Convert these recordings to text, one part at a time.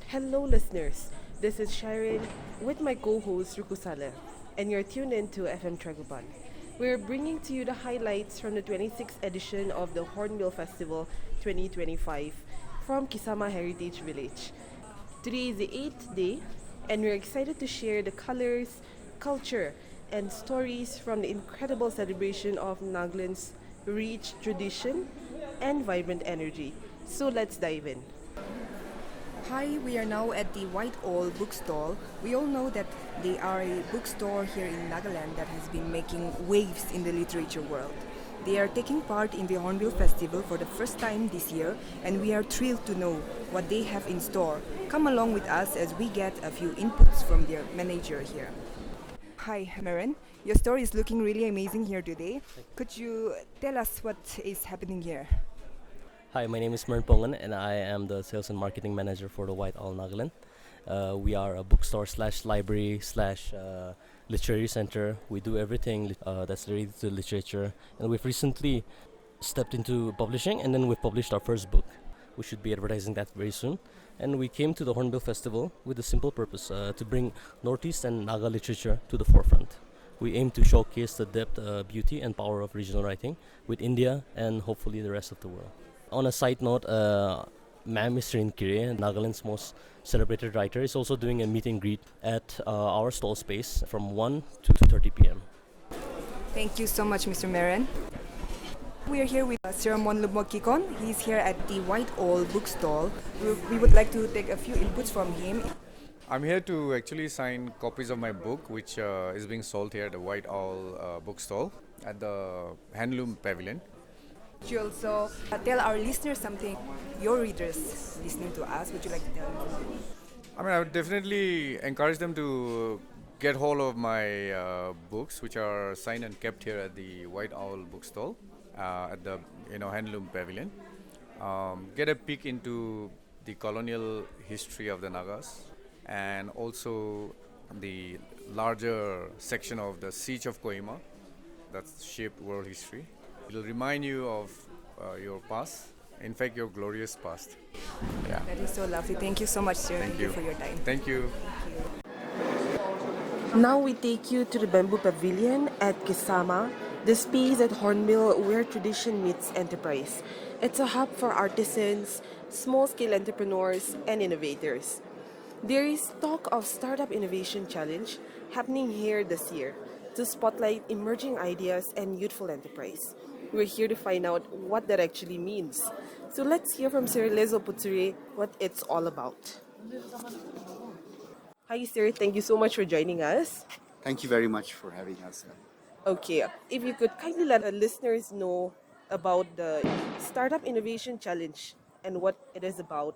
Hello, listeners. This is Sharon with my co host Rukusale, and you're tuned in to FM Traguban. We're bringing to you the highlights from the 26th edition of the Hornbill Festival 2025 from Kisama Heritage Village. Today is the 8th day, and we're excited to share the colors, culture, and stories from the incredible celebration of Nagaland's rich tradition and vibrant energy. So let's dive in. Hi, we are now at the White Owl bookstall. We all know that they are a bookstore here in Nagaland that has been making waves in the literature world. They are taking part in the Hornbill Festival for the first time this year, and we are thrilled to know what they have in store. Come along with us as we get a few inputs from their manager here. Hi, Maren. Your store is looking really amazing here today. Could you tell us what is happening here? Hi, my name is Mern Pongan and I am the sales and marketing manager for the White Owl Nagaland. We are a bookstore slash library slash literary center. We do everything that's related to literature, and we've recently stepped into publishing, and then we've published our first book. We should be advertising that very soon. And we came to the Hornbill Festival with a simple purpose to bring Northeast and Naga literature to the forefront. We aim to showcase the depth, beauty, and power of regional writing with India and hopefully the rest of the world. On a side note, Ma'am Mr. Kire, Nagaland's most celebrated writer, is also doing a meet and greet at our stall space from 1 to 2:30 p.m. Thank you so much, Mr. Maren. We are here with Sir Monlubmo Kikon. He's here at the White Owl bookstall. We would like to take a few inputs from him. I'm here to actually sign copies of my book, which is being sold here at the White Owl bookstall at the Handloom Pavilion. Could you also tell our listeners something, your readers listening to us, would you like to tell them? I would definitely encourage them to get hold of my books, which are signed and kept here at the White Owl bookstall at the Handloom Pavilion. Get a peek into the colonial history of the Nagas, and also the larger section of the Siege of Kohima that shaped world history. It'll remind you of your past, in fact, your glorious past. Yeah. That is so lovely. Thank you so much, sir. Thank you For your time. Thank you. Now we take you to the Bamboo Pavilion at Kisama, the space at Hornbill where tradition meets enterprise. It's a hub for artisans, small-scale entrepreneurs, and innovators. There is talk of Startup Innovation Challenge happening here this year to spotlight emerging ideas and youthful enterprise. We're here to find out what that actually means. So let's hear from Sir Lezo Putsure what it's all about. Hi, sir. Thank you so much for joining us. Thank you very much for having us. Okay, if you could kindly let our listeners know about the Startup Innovation Challenge and what it is about.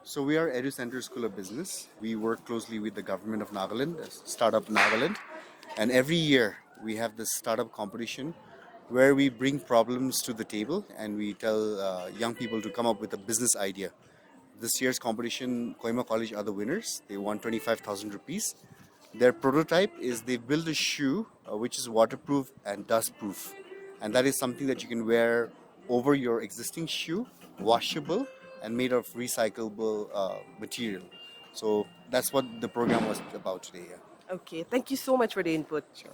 So we are Edu Center School of Business. We work closely with the government of Nagaland, Startup Nagaland, and every year we have this startup competition where we bring problems to the table and we tell young people to come up with a business idea. This year's competition, Kohima College are the winners. They won 25,000 rupees. Their prototype is they built a shoe which is waterproof and dustproof. And that is something that you can wear over your existing shoe, washable, and made of recyclable material. So that's what the program was about today. Yeah. Okay, thank you so much for the input. Sure.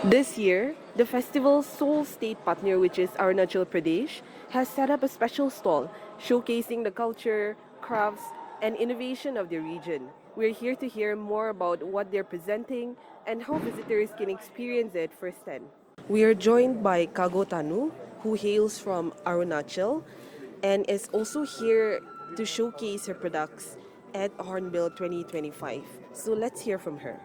This year, the festival's sole state partner, which is Arunachal Pradesh, has set up a special stall showcasing the culture, crafts, and innovation of the region. We're here to hear more about what they're presenting and how visitors can experience it firsthand. We are joined by Kago Tanu, who hails from Arunachal and is also here to showcase her products at Hornbill 2025. So let's hear from her.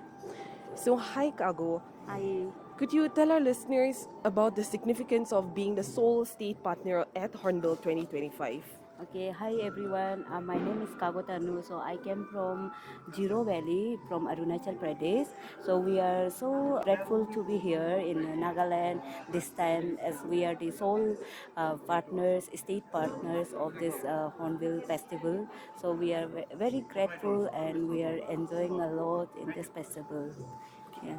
So hi Kago. Hi. Could you tell our listeners about the significance of being the sole state partner at Hornbill 2025? Okay. Hi everyone. My name is Kagotanu. So I came from Jiro Valley, from Arunachal Pradesh. So we are so grateful to be here in Nagaland this time, as we are the sole partners, state partners of this Hornbill festival. So we are very grateful and we are enjoying a lot in this festival. Yeah.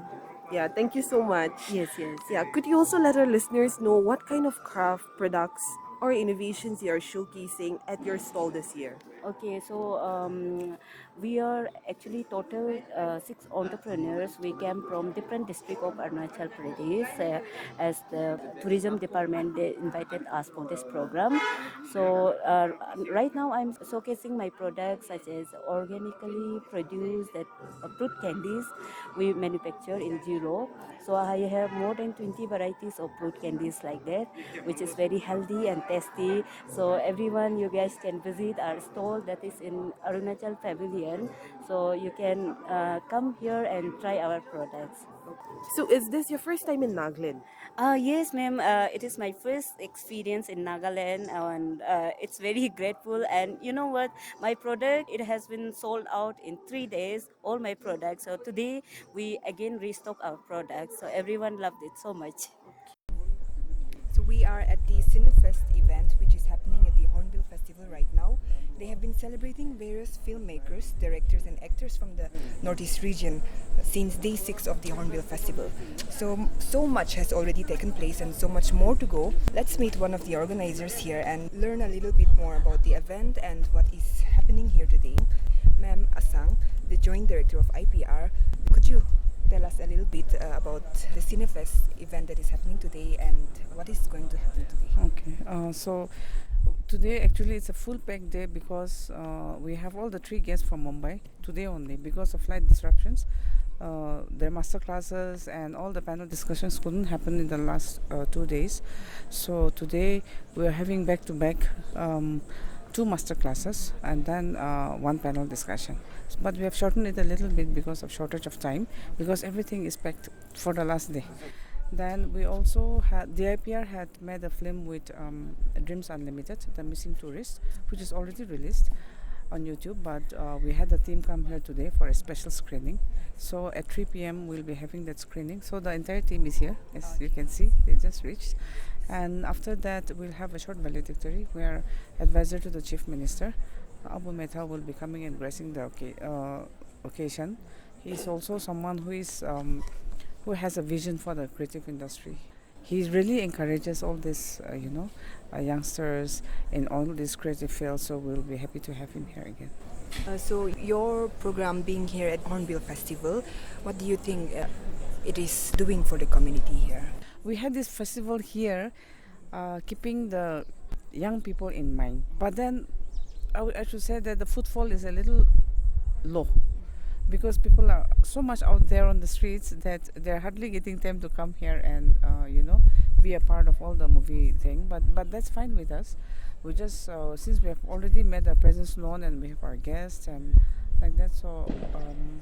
Yeah, thank you so much. Yes. Yes. Yeah, could you also let our listeners know what kind of craft products or innovations you are showcasing at your stall this year? Okay, so we are actually total six entrepreneurs. We came from different district of Arunachal Pradesh. As the tourism department, they invited us for this program. So right now, I'm showcasing my products such as organically produced that fruit candies we manufacture in Zero. So I have more than 20 varieties of fruit candies like that, which is very healthy and tasty. So everyone, you guys can visit our stall that is in Arunachal Pavilion. So you can come here and try our products. So, is this your first time in Naglin? Yes, ma'am. It is my first experience in Nagaland, and it's very grateful. And you know what? My product it has been sold out in 3 days. All my products. So today we again restock our products. So everyone loved it so much. So we are at the Cinefest event, which is happening at the Hornbill Festival right now. They have been celebrating various filmmakers, directors, and actors from the Northeast region since day 6 of the Hornbill Festival. So much has already taken place and so much more to go. Let's meet one of the organizers here and learn a little bit more about the event and what is happening here today. Ma'am Asang, the Joint Director of IPR, could you tell us a little bit about the Cinefest event that is happening today and what is going to happen today? Okay, so today actually it's a full packed day because we have all the three guests from Mumbai today only because of flight disruptions. Their master classes and all the panel discussions couldn't happen in the last 2 days. So today we are having back to back two master classes and then one panel discussion. But we have shortened it a little bit because of shortage of time because everything is packed for the last day. Then we also had the IPR had made a film with Dreams Unlimited, The Missing Tourist, which is already released on YouTube. But we had the team come here today for a special screening. So at 3 p.m. we'll be having that screening. So the entire team is here, as you can see. They just reached. And after that, we'll have a short valedictory where advisor to the Chief Minister, Abu Mehta, will be coming and gracing the occasion. He is also someone who has a vision for the creative industry. He really encourages all these, youngsters in all these creative fields. So we'll be happy to have him here again. So your program being here at Hornbill Festival, what do you think it is doing for the community here? We had this festival here, keeping the young people in mind. But then I should say that the footfall is a little low because people are so much out there on the streets that they're hardly getting time to come here and be a part of all the movie thing. But that's fine with us. We just since we have already made our presence known and we have our guests and like that. So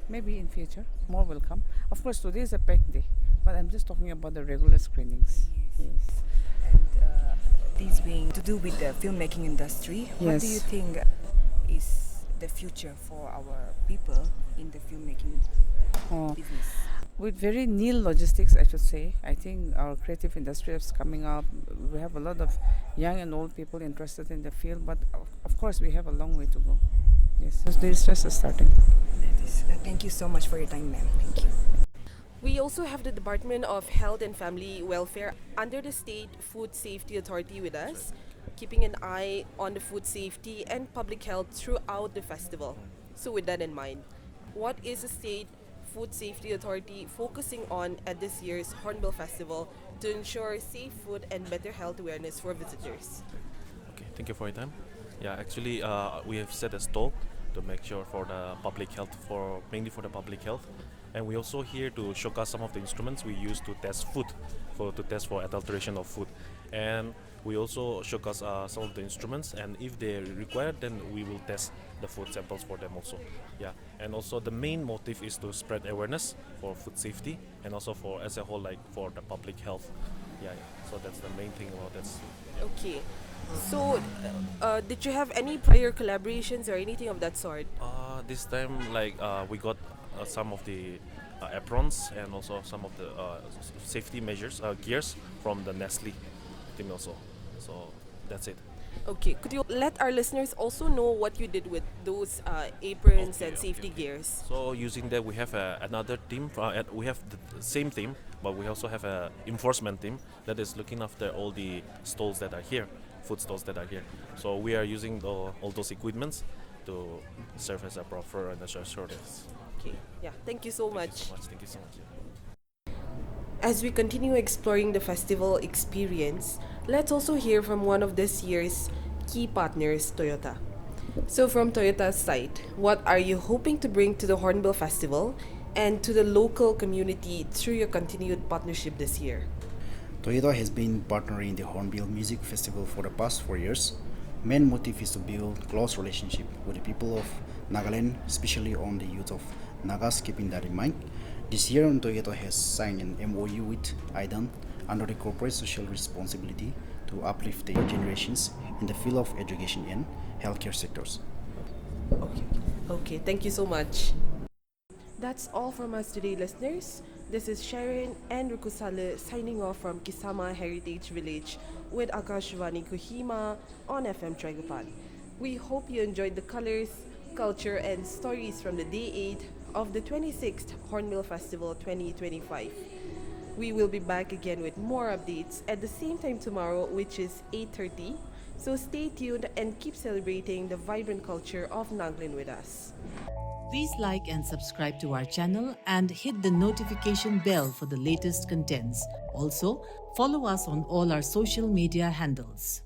maybe in future more will come. Of course, today is a packed day, but I'm just talking about the regular screenings. Yes. And these being to do with the filmmaking industry, what do you Yes. think is the future for our people in the filmmaking business? With very nil logistics, I should say, I think our creative industry is coming up. We have a lot of young and old people interested in the field, but of course we have a long way to go. Yes, so this is just starting. Thank you so much for your time, ma'am. Thank you. We also have the Department of Health and Family Welfare under the State Food Safety Authority with us, keeping an eye on the food safety and public health throughout the festival. So with that in mind, what is the State Food Safety Authority focusing on at this year's Hornbill Festival to ensure safe food and better health awareness for visitors? Okay, thank you for your time. Yeah, actually, we have set a stall to make sure for the public health, mainly for the public health, and we also here to showcase some of the instruments we use to test food, to test for adulteration of food, and we also showcase some of the instruments, and if they require, then we will test the food samples for them also. Yeah, and also the main motive is to spread awareness for food safety and also for as a whole, like for the public health. Yeah. So that's the main thing about this. Okay. So, did you have any prior collaborations or anything of that sort? This time, we got some of the aprons and also some of the safety measures, gears from the Nestle team also. So that's it. Okay, could you let our listeners also know what you did with those aprons and safety gears? So using that, we have another team. We have the same team, but we also have a enforcement team that is looking after all the stalls that are here food stalls that are here. So we are using all those equipments to serve as a proper and a shortest. Okay, yeah, thank you so Thank you much. so much. Thank you so much. As we continue exploring the festival experience, let's also hear from one of this year's key partners, Toyota. So, from Toyota's side, what are you hoping to bring to the Hornbill Festival and to the local community through your continued partnership this year? Toyota has been partnering in the Hornbill Music Festival for the past 4 years. Main motive is to build close relationship with the people of Nagaland, especially on the youth of Nagas, keeping that in mind. This year, Toyota has signed an MOU with IDAN under the corporate social responsibility to uplift the generations in the field of education and healthcare sectors. Okay, thank you so much. That's all from us today, listeners. This is Sharon and Rukusale signing off from Kisama Heritage Village with Akashvani Kohima on FM Trigopan. We hope you enjoyed the colors, culture, and stories from the Day 8 of the 26th Hornbill Festival 2025. We will be back again with more updates at the same time tomorrow, which is 8:30. So stay tuned and keep celebrating the vibrant culture of Nagaland with us. Please like and subscribe to our channel and hit the notification bell for the latest contents. Also, follow us on all our social media handles.